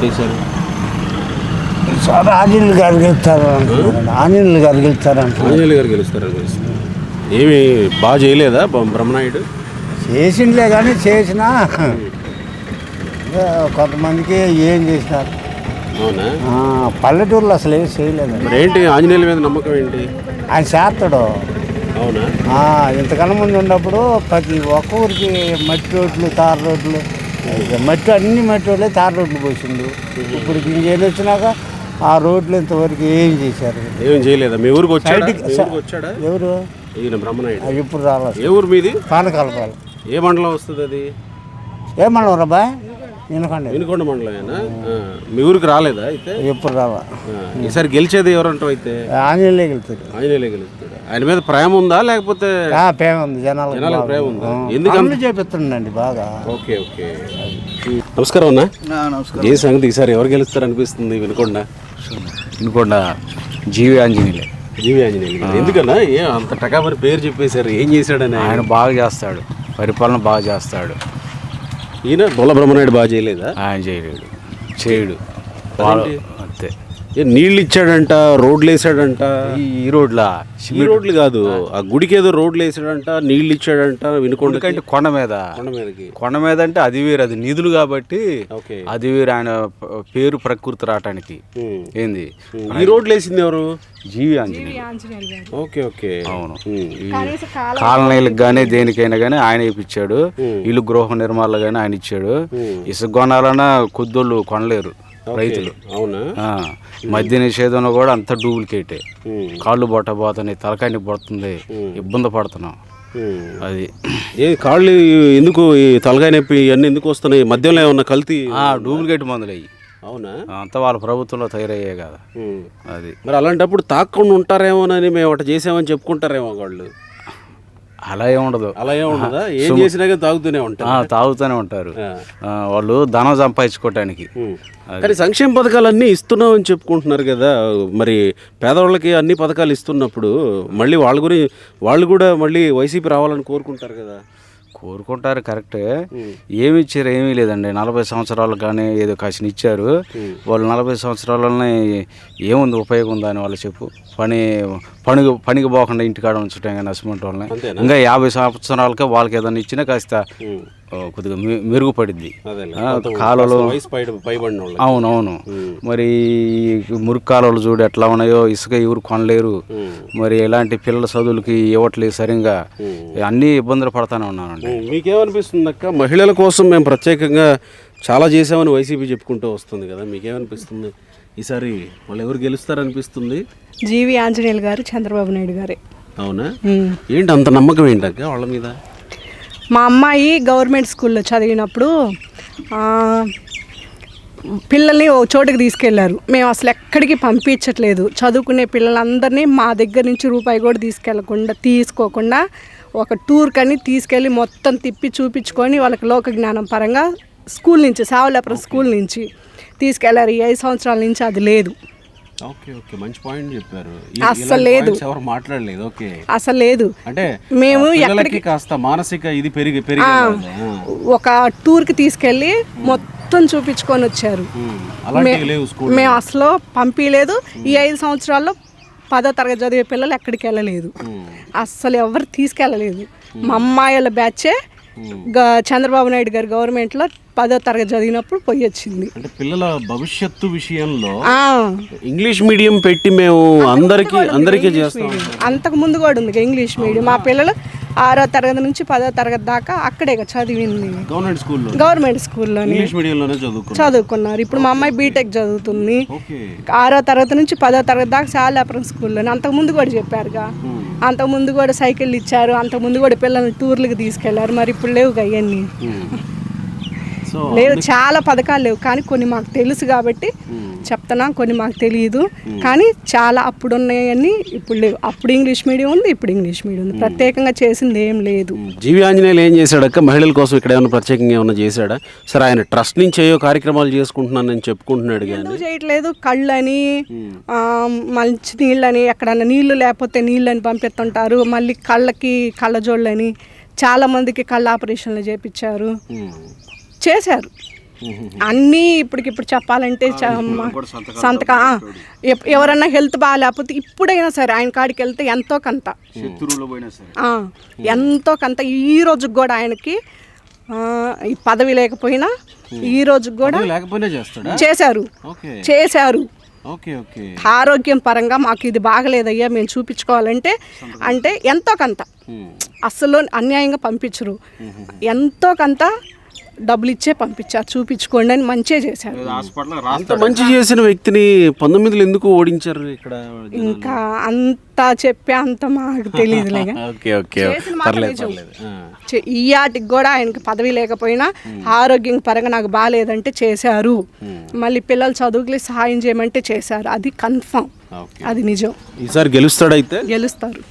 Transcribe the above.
ఓటేశారు? ఆంజనేయులు గారు గెలుస్తారు, ఆంజనేయులు గారు గెలుస్తారు. ఆంజనేయులు గారు గెలుస్తారు అనిపిస్తుంది. ఏమి బాగా చేయలేదా బ్రహ్మనాయుడు? చేసిండే కానీ చేసినా కొంతమందికి ఏం చేసినారు. అవునా? పల్లెటూరులో అసలు ఏం చేయలేదు. మరి ఏంటి ఆంజనేయుల మీద నమ్మకం ఏంటి? ఆయన చేస్తాడు. అవునా? ఇంతకన్నా ముందు ఉన్నప్పుడు ప్రతి ఒక్క ఊరికి మట్టి రోడ్లు, తార్ రోడ్లు, మట్టి అన్ని మట్టి రోడ్లే తార్ రోడ్లు పోసిండు. ఇప్పుడు ఇంకేం వచ్చినాక ఆ రోడ్లు ఇంతవరకు ఏం చేశారు? ఏం చేయలేదా? మీ ఊరికి వచ్చాడా? ఎవరు? ఈయన బ్రహ్మనాయుడు. ఇప్పుడు రాలేదు. ఏ ఊరు మీది? పానకాలపాలెం. ఏ మండలం వస్తుంది అది? ఏ మండలం రాబాయ్? వినుకొండ మండలమేనా? మీ ఊరికి రాలేదా అయితే? ఎప్పుడు రావా. ఈసారి గెలిచేది ఎవరంటావు అయితే? ఆంజనేయులే గెలుతాడు. ఆంజనేయులే గెలుస్తాడు. ఆయన మీద ప్రేమ ఉందా లేకపోతే? ప్రేమ ఉంది, జనాలకు ప్రేమ ఉందా? ఎందుకు చేపిస్తుండండి బాగా. Okay okay. నమస్కారం అన్న. నమస్కారం. ఏ సంగతి ఈసారి ఎవరు గెలుస్తారు అనిపిస్తుంది వినుకొండ? వినుకొండ జీవి ఆంజనేయులే. జీవి ఆంజనేయులు. ఎందుకన్నా అంత టకామని పేరు చెప్పేశారు? ఏం చేశాడని? ఆయన బాగా చేస్తాడు, పరిపాలన బాగా చేస్తాడు. ఈయన బొల్ల బ్రహ్మనాయుడు బాగా చేయలేదా? ఆయన చేయలేడు, చేయడు. అంతే. నీళ్ళు ఇచ్చాడంట, రోడ్లు వేసాడంట. ఈ రోడ్లా? ఈ రోడ్లు కాదు, ఆ గుడికి ఏదో రోడ్లు వేసాడంట, నీళ్ళు ఇచ్చాడంట. వినుకొండ కంటే కొండ మీదకి. కొండ మీద అంటే అది వేరు, అది నిధులు కాబట్టి అది వేరు. ఆయన పేరు ప్రకృతి రావటానికి ఏంది. ఈ రోడ్లు వేసింది ఎవరు? జీవి ఆంజనేయులు. Okay okay. అవును. కాలనీలకు కానీ దేనికైనా కానీ ఆయన ఇప్పించాడు. ఇల్లు గృహ నిర్మాణాలు కానీ ఆయన ఇచ్చాడు. ఇసుక కొనాలన్నా కొద్దోళ్ళు కొనలేరు రైతులు. అవునా? మద్య నిషేధంలో కూడా అంత డూప్లికేటే. కాళ్ళు పోతున్నాయి, తలకాయని పడుతుంది, ఇబ్బంది పడుతున్నాం. అది కాళ్ళు ఎందుకు, తలకాయ నొప్పి ఇవన్నీ ఎందుకు వస్తున్నాయి? మధ్యలో ఏమన్నా కల్తీ డూప్లికేట్ మందులు అయ్యి. అవునా? అంతా వాళ్ళ ప్రభుత్వంలో తయారయ్యాయి కదా. అది మరి అలాంటప్పుడు తాకుండా ఉంటారేమోనని మేము ఒకటి చేసామని చెప్పుకుంటారేమో వాళ్ళు. అలా ఏముండదు. అలా ఏముండదా? ఏం చేసినా తాగుతూనే ఉంటారు వాళ్ళు ధనం సంపాదించుకోవటానికి. కానీ సంక్షేమ పథకాలన్నీ ఇస్తున్నామని చెప్పుకుంటున్నారు కదా. మరి పేదవాళ్ళకి అన్ని పథకాలు ఇస్తున్నప్పుడు మళ్ళీ వాళ్ళు కూడా మళ్ళీ వైసీపీ రావాలని కోరుకుంటారు కదా. కోరుకుంటారు, కరెక్టే. ఏమి ఇచ్చారు? ఏమీ లేదండి. 40 సంవత్సరాలు కానీ ఏదో కాసిన ఇచ్చారు. వాళ్ళు 40 సంవత్సరాలనే ఏముంది, ఉపయోగం ఉందా అని వాళ్ళు చెప్పు. పనికి పోకుండా ఇంటికాడ ఉంచడం కానీ అసమంటి వాళ్ళని. ఇంకా 50 సంవత్సరాలకే వాళ్ళకి ఏదైనా ఇచ్చినా కాస్త కొద్దిగా మెరుగుపడిద్ది కాలువలు. అవునవును. మరి మురికి కాలువలు చూడు ఎట్లా ఉన్నాయో, ఇసుక ఎవరు కొనలేరు. మరి ఇలాంటి పిల్లల చదువులకి ఇవ్వట్లేదు సరిగ్గా. అన్నీ ఇబ్బందులు పడతానే ఉన్నానండి. మీకేమనిపిస్తుంది అక్క? మహిళల కోసం మేము ప్రత్యేకంగా చాలా చేసామని వైసీపీ చెప్పుకుంటూ వస్తుంది కదా, మీకేమనిపిస్తుంది? ఈసారి వాళ్ళు ఎవరు గెలుస్తారనిపిస్తుంది? జీవి ఆంజనేయులు గారు, చంద్రబాబు నాయుడు గారే. అవునా? ఏంటి అంత నమ్మకం ఏంటక్క వాళ్ళ మీద? మా అమ్మాయి గవర్నమెంట్ స్కూల్లో చదివినప్పుడు పిల్లల్ని ఓ చోటుకి తీసుకెళ్లారు. మేము అసలు ఎక్కడికి పంపించట్లేదు. చదువుకునే పిల్లలందరినీ మా దగ్గర నుంచి రూపాయి కూడా తీసుకోకుండా ఒక టూర్ కని తీసుకెళ్ళి మొత్తం తిప్పి చూపించుకొని వాళ్ళకి లోక జ్ఞానం పరంగా స్కూల్ నుంచి, సావలేపురం స్కూల్ నుంచి తీసుకెళ్లారు. ఈ 5 సంవత్సరాల నుంచి అది లేదు. ఓకే ఓకే, మంచి పాయింట్ చెప్పారు. అసలు లేదు, ఎవరు మాట్లాడలేదు. ఓకే, అసలు లేదు. అంటే మేము ఎక్కడికి కాస్త మానసిక ఇది పెరిగి ఒక టూర్కి తీసుకెళ్ళి మొత్తం చూపించుకొని వచ్చారు. మేము అసలు పంపించలేదు. ఈ 5 సంవత్సరాల్లో 10వ తరగతి చదివే పిల్లలు ఎక్కడికి వెళ్ళలేదు. అస్సలు ఎవరు తీసుకెళ్ళలేదు. మా అమ్మాయిల బ్యాచే చంద్రబాబు నాయుడు గారు గవర్నమెంట్లో 10వ తరగతి చదివినప్పుడు పోయి వచ్చింది. అంటే పిల్లల భవిష్యత్తు విషయంలో ఇంగ్లీష్ మీడియం పెట్టి మేము అందరికీ చేస్తాం. అంతకు ముందు కూడా ఉంది ఇంగ్లీష్ మీడియం. మా పిల్లలు 6వ తరగతి నుంచి 10వ తరగతి దాకా అక్కడే చదివింది. గవర్నమెంట్ స్కూల్లో చదువుకున్నారు. ఇప్పుడు మా అమ్మాయి బీటెక్ చదువుతుంది. 6వ తరగతి నుంచి 10వ తరగతి దాకా సాలాపురం స్కూల్లోనే. అంతకుముందు కూడా చెప్పారుగా, అంతకుముందు కూడా సైకిళ్ళు ఇచ్చారు, అంతకుముందు కూడా పిల్లల్ని టూర్లకు తీసుకెళ్లారు. మరి ఇప్పుడు లేవు అవన్నీ లేవు. చాలా పథకాలు లేవు, కానీ కొన్ని మాకు తెలుసు కాబట్టి చెప్తున్నా. కొన్ని మాకు తెలియదు, కానీ చాలా అప్పుడు ఉన్నాయని ఇప్పుడు లేవు. అప్పుడు ఇంగ్లీష్ మీడియం ఉంది, ఇప్పుడు ఇంగ్లీష్ మీడియం ఉంది. ప్రత్యేకంగా చేసింది ఏం లేదు. జీవి ఆంజనేయులు ఏం చేశాడక్క మహిళల కోసం? ఇక్కడ ఏమైనా ప్రత్యేకంగా ఏమైనా చేశాడా? సరే, ఆయన ట్రస్ట్ నుంచి ఏవో కార్యక్రమాలు చేసుకుంటున్నానని చెప్పుకుంటున్నాడు కానీ చేయట్లేదు. కళ్ళని, మంచి నీళ్ళని, ఎక్కడన్నా నీళ్లు లేకపోతే నీళ్ళని పంపిస్తుంటారు. మళ్ళీ కళ్ళకి కళ్ళజోళ్ళని, చాలా మందికి కళ్ళ ఆపరేషన్లు చేపించారు, చేశారు. అన్నీ ఇప్పటికిప్పుడు చెప్పాలంటే సంతకం ఎవరన్నా హెల్త్ బాగాలేకపోతే ఇప్పుడైనా సరే ఆయన కాడికి వెళ్తే ఎంతో కొంత శత్రువులో పోయినా సరే ఎంతో కొంత ఈ రోజుకి కూడా ఆయనకి ఈ పదవి లేకపోయినా ఈ రోజుకి కూడా లేకపోయినా చేస్తాడా? చేశారు. Okay okay. ఆరోగ్యం పరంగా మాకు ఇది బాగలేదయ్యా మేము చూపించుకోవాలంటే అంటే ఎంతో కొంత అస్సలు అన్యాయంగా పంపించరు, ఎంతో కొంత డబ్బులు ఇచ్చే పంపించారు, చూపించుకోండి అని మంచిగా చేశారు. అంత మంచి చేసిన వ్యక్తిని 19లో ఎందుకు ఓడించారు ఇక్కడ? ఇంకా అంతా చెప్పే అంత మాకు తెలియదులే. ఈ ఆటికి కూడా ఆయనకి పదవి లేకపోయినా ఆరోగ్యం పరంగా నాకు బాగాలేదంటే చేశారు, మళ్ళీ పిల్లలు చదువుకి సహాయం చేయమంటే చేశారు, అది కన్ఫర్మ్, అది నిజం. ఈసారి గెలుస్తాడైతే? గెలుస్తారు.